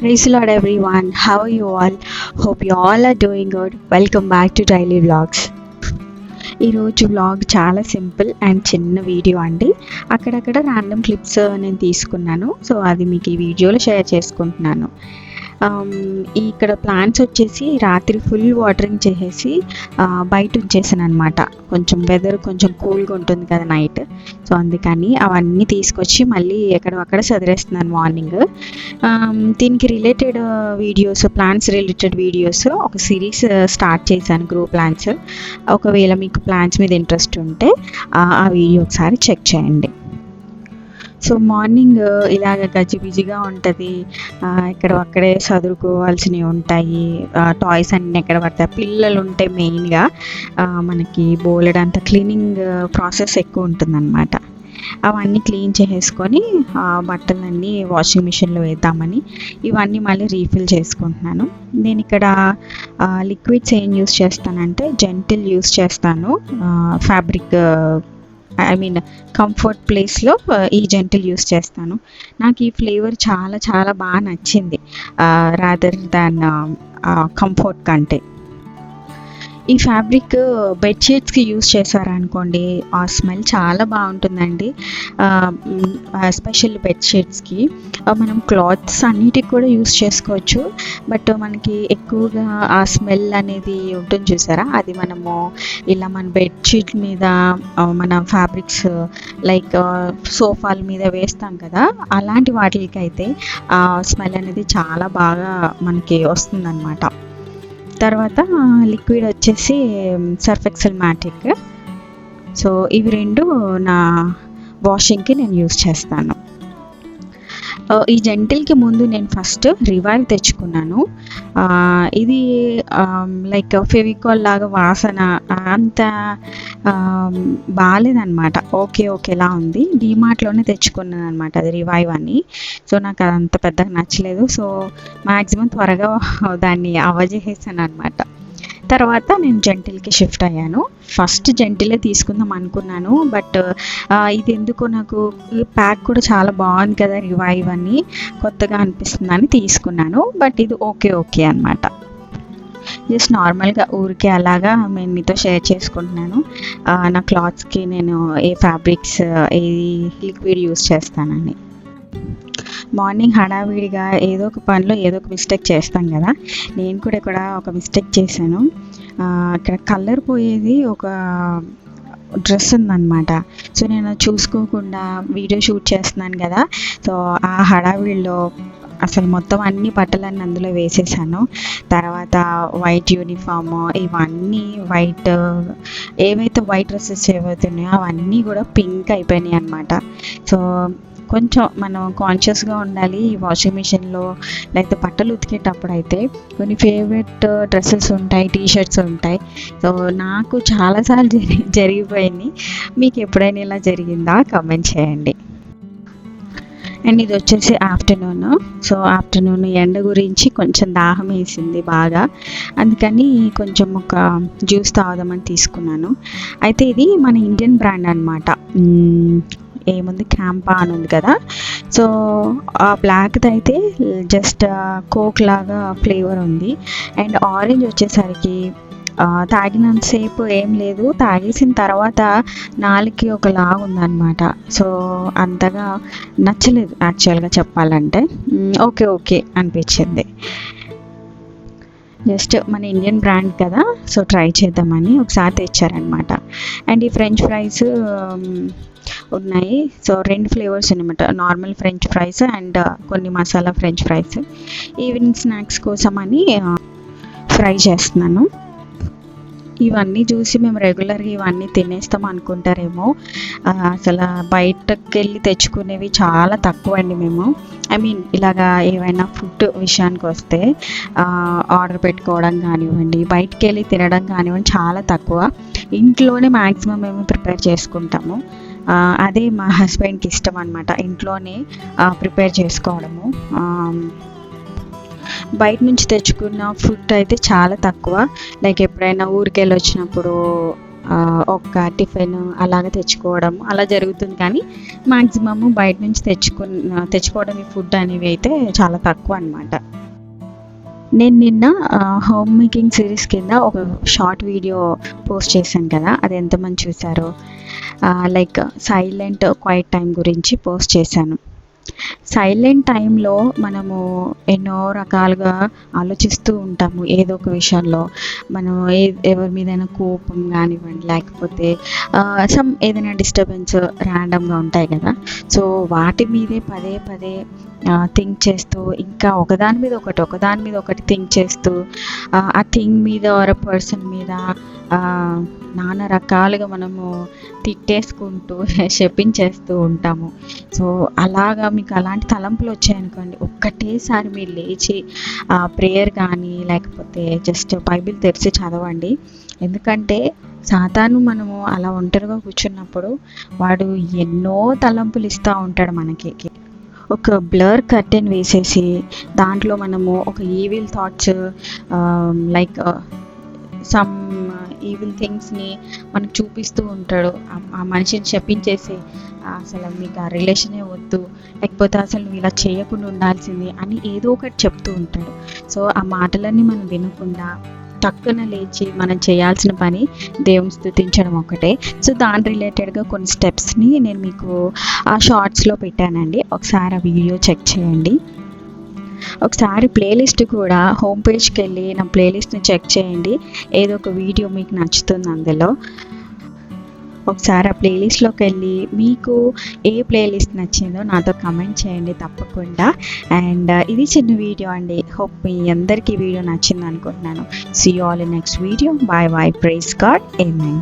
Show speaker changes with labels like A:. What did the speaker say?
A: Praise the Lord everyone. How are you all? Hope you all are doing good. Welcome back to Daily Vlogs. ఈరోజు vlog చాలా simple and చిన్న video అండి. అక్కడక్కడ random clips నేను తీసుకున్నాను. So అది మీకు ఈ వీడియోలో షేర్ చేసుకుంటున్నాను. ఇక్కడ ప్లాంట్స్ వచ్చేసి రాత్రి ఫుల్ వాటరింగ్ చేసేసి బయట ఉంచేసాను అనమాట. కొంచెం వెదర్ కొంచెం కూల్గా ఉంటుంది కదా నైట్. సో అందుకని అవన్నీ తీసుకొచ్చి మళ్ళీ ఎక్కడక్కడ చదివేస్తున్నాను మార్నింగ్. దీనికి related videos, plants related videos ఒక సిరీస్ స్టార్ట్ చేశాను, గ్రో ప్లాంట్స్. ఒకవేళ మీకు ప్లాంట్స్ మీద ఇంట్రెస్ట్ ఉంటే ఆ వీడియో ఒకసారి చెక్ చేయండి. సో మార్నింగ్ ఇలాగ గజిబిజిగా ఉంటుంది. ఇక్కడ అక్కడే చదువుకోవాల్సినవి ఉంటాయి. టాయ్స్ అన్నీ ఎక్కడ పడతాయి. పిల్లలు ఉంటే మెయిన్గా మనకి బోలెడంత క్లీనింగ్ ప్రాసెస్ ఎక్కువ ఉంటుందన్నమాట. అవన్నీ క్లీన్ చేసేసుకొని బట్టలన్నీ వాషింగ్ మిషన్లో వేద్దామని ఇవన్నీ మళ్ళీ రీఫిల్ చేసుకుంటున్నాను. నేను ఇక్కడ లిక్విడ్స్ ఏం యూస్ చేస్తానంటే జెంటిల్ యూస్ చేస్తాను. ఫ్యాబ్రిక్ కంఫర్ట్ ప్లేస్లో ఈ జెంటిల్ యూస్ చేస్తాను. నాకు ఈ ఫ్లేవర్ చాలా చాలా బాగా నచ్చింది రాదర్ దాన్ కంఫర్ట్ కంటే. ఈ ఫ్యాబ్రిక్ బెడ్షీట్స్కి యూస్ చేశారనుకోండి, ఆ స్మెల్ చాలా బాగుంటుందండి. స్పెషల్ బెడ్షీట్స్కి మనం క్లాత్స్ అన్నిటికి కూడా యూస్ చేసుకోవచ్చు. బట్ మనకి ఎక్కువగా ఆ స్మెల్ అనేది ఉంటుంది చూసారా, అది మనము ఇలా మన బెడ్షీట్ మీద మన ఫ్యాబ్రిక్స్ లైక్ సోఫాల మీద వేస్తాం కదా, అలాంటి వాటికి అయితే ఆ స్మెల్ అనేది చాలా బాగా మనకి వస్తుందన్నమాట. తర్వాత లిక్విడ్ వచ్చేసి సర్ఫ్ ఎక్సెల్ మ్యాటిక్. సో ఇవి రెండు నా వాషింగ్కి నేను యూస్ చేస్తాను. ఈ జెంటిల్కి ముందు నేను ఫస్ట్ రివైవ్ తెచ్చుకున్నాను. ఇది లైక్ ఫెవికాల్ లాగా వాసన అంత బాగాలేదనమాట. ఓకేలా ఉంది. డీమార్ట్లోనే తెచ్చుకున్నాను అనమాట అది రివైవ్ అని. సో నాకు అదంత పెద్దగా నచ్చలేదు. సో మ్యాక్సిమం త్వరగా దాన్ని అవజేసేసాను అనమాట. తర్వాత నేను జెంటిల్కి షిఫ్ట్ అయ్యాను. ఫస్ట్ జెంటిలే తీసుకుందాం అనుకున్నాను, బట్ ఇది ఎందుకో నాకు ప్యాక్ కూడా చాలా బాగుంది కదా రివైవ్ అని, కొత్తగా అనిపిస్తుందని తీసుకున్నాను. బట్ ఇది ఓకే అనమాట. జస్ట్ నార్మల్గా ఊరికే అలాగా నేను మీతో షేర్ చేసుకుంటున్నాను నా క్లాత్స్కి నేను ఏ ఫ్యాబ్రిక్స్ ఏ లిక్విడ్ యూస్ చేస్తానని. మార్నింగ్ హడావిడిగా ఏదో ఒక పనిలో ఏదో ఒక మిస్టేక్ చేస్తాం కదా, నేను కూడా ఇక్కడ ఒక మిస్టేక్ చేశాను. ఇక్కడ కలర్ పోయేది ఒక డ్రెస్ ఉందన్నమాట. సో నేను చూసుకోకుండా వీడియో షూట్ చేస్తున్నాను కదా, సో ఆ హడావిడిలో అసలు మొత్తం అన్ని బట్టలన్నీ అందులో వేసేసాను. తర్వాత వైట్ యూనిఫామ్, ఇవన్నీ వైట్, ఏవైతే వైట్ డ్రెస్సెస్ ఏవైతున్నాయో అవన్నీ కూడా పింక్ అయిపోయినాయి అన్నమాట. సో కొంచెం మనం కాన్షియస్గా ఉండాలి ఈ వాషింగ్ మిషన్లో లేకపోతే బట్టలు ఉతికేటప్పుడు. అయితే కొన్ని ఫేవరెట్ డ్రెస్సెస్ ఉంటాయి, టీషర్ట్స్ ఉంటాయి. సో నాకు చాలాసార్లు జరిగిపోయింది. మీకు ఎప్పుడైనా ఇలా జరిగిందా కమెంట్ చేయండి. అండ్ ఇది వచ్చేసి ఆఫ్టర్నూన్. సో ఆఫ్టర్నూన్ ఎండ గురించి కొంచెం దాహం వేసింది బాగా, అందుకని కొంచెం ఒక జ్యూస్ తాగుదామని తీసుకున్నాను. అయితే ఇది మన ఇండియన్ బ్రాండ్ అనమాట. ఏముంది, క్యాంపా అని ఉంది కదా. సో ఆ బ్లాక్ది అయితే జస్ట్ కోక్ లాగా ఫ్లేవర్ ఉంది. అండ్ ఆరెంజ్ వచ్చేసరికి తాగినంతసేపు ఏం లేదు, తాగేసిన తర్వాత నాలుగుకి ఒక లాగా ఉందన్నమాట. సో అంతగా నచ్చలేదు యాక్చువల్గా చెప్పాలంటే. ఓకే అనిపించింది. జస్ట్ మన ఇండియన్ బ్రాండ్ కదా, సో ట్రై చేద్దామని ఒకసారి తెచ్చారనమాట. అండ్ ఈ ఫ్రెంచ్ ఫ్రైస్ ఉన్నాయి. సో 2 ఫ్లేవర్స్ అనమాట, నార్మల్ ఫ్రెంచ్ ఫ్రైస్ అండ్ కొన్ని masala French fries. Evening snacks కోసం అని ఫ్రై చేస్తున్నాను. ఇవన్నీ చూసి మేము రెగ్యులర్గా ఇవన్నీ తినేస్తాం అనుకుంటారేమో. అసలు బయటకు వెళ్ళి తెచ్చుకునేవి చాలా తక్కువ అండి మేము. ఇలాగా ఏవైనా ఫుడ్ విషయానికి వస్తే ఆర్డర్ పెట్టుకోవడం కానివ్వండి, బయటకు వెళ్ళి తినడం కానివ్వండి చాలా తక్కువ. ఇంట్లోనే మ్యాక్సిమం మేము ప్రిపేర్ చేసుకుంటాము. అదే మా హస్బెండ్కి ఇష్టం అనమాట, ఇంట్లోనే ప్రిపేర్ చేసుకోవడము. బయట నుంచి తెచ్చుకున్న ఫుడ్ అయితే చాలా తక్కువ. లైక్ ఎప్పుడైనా ఊరికి వెళ్ళి వచ్చినప్పుడు ఒక టిఫిన్ అలాగే తెచ్చుకోవడం అలా జరుగుతుంది, కానీ మ్యాక్సిమము బయట నుంచి తెచ్చుకోవడం ఈ ఫుడ్ అనేవి అయితే చాలా తక్కువ అనమాట. నేను నిన్న హోమ్ మేకింగ్ సిరీస్ కింద ఒక షార్ట్ వీడియో పోస్ట్ చేశాను కదా, అది ఎంతమంది చూసారో. లైక్ సైలెంట్ క్వైట్ టైం గురించి పోస్ట్ చేశాను. సైలెంట్ టైంలో మనము ఎన్నో రకాలుగా ఆలోచిస్తూ ఉంటాము. ఏదో ఒక విషయంలో మనం ఎవరి మీదైనా కోపం కానివ్వండి, లేకపోతే ఏదైనా డిస్టర్బెన్స్ ర్యాండమ్గా ఉంటాయి కదా. సో వాటి మీదే పదే పదే థింక్ చేస్తూ, ఇంకా ఒకదాని మీద ఒకటి థింక్ చేస్తూ, ఆ థింగ్ మీద ఆర్ పర్సన్ మీద నానా రకాలుగా మనము తిట్టేసుకుంటూ శపించేస్తూ ఉంటాము. సో అలాగా మీకు అలాంటి తలంపులు వచ్చాయనుకోండి, ఒక్కటేసారి మీరు లేచి ప్రేయర్ కానీ లేకపోతే జస్ట్ బైబిల్ తెరిచి చదవండి. ఎందుకంటే సాతాను మనము అలా ఒంటరిగా కూర్చున్నప్పుడు వాడు ఎన్నో తలంపులు ఇస్తూ ఉంటాడు మనకి. ఒక బ్లర్ కర్టెన్ వేసేసి దాంట్లో మనము ఒక evil thoughts like some evil థింగ్స్ని మనకు చూపిస్తూ ఉంటాడు. ఆ మనిషిని చెప్పించేసి అసలు మీకు ఆ రిలేషనే వద్దు, లేకపోతే అసలు నువ్వు ఇలా చేయకుండా ఉండాల్సింది అని ఏదో ఒకటి చెప్తూ ఉంటాడు. సో ఆ మాటలన్నీ మనం వినకుండా టక్కున లేచి మనం చేయాల్సిన పని దేవుని స్తుతించడం ఒకటే. సో దాని రిలేటెడ్గా కొన్ని స్టెప్స్ని నేను మీకు ఆ షార్ట్స్లో పెట్టానండి, ఒకసారి ఆ వీడియో చెక్ చేయండి. ఒకసారి ప్లేలిస్ట్ కూడా హోమ్ పేజ్కి వెళ్ళి నా ప్లేలిస్ట్ని చెక్ చేయండి, ఏదో ఒక వీడియో మీకు నచ్చుతుంది అందులో. ఒకసారి ఆ ప్లేలిస్ట్లోకి వెళ్ళి మీకు ఏ ప్లేలిస్ట్ నచ్చిందో నాతో కమెంట్ చేయండి తప్పకుండా. అండ్ ఇది చిన్న వీడియో అండి, హోప్ మీ అందరికీ వీడియో నచ్చింది అనుకుంటున్నాను. See you all in next video. Bye bye. Praise God. Amen.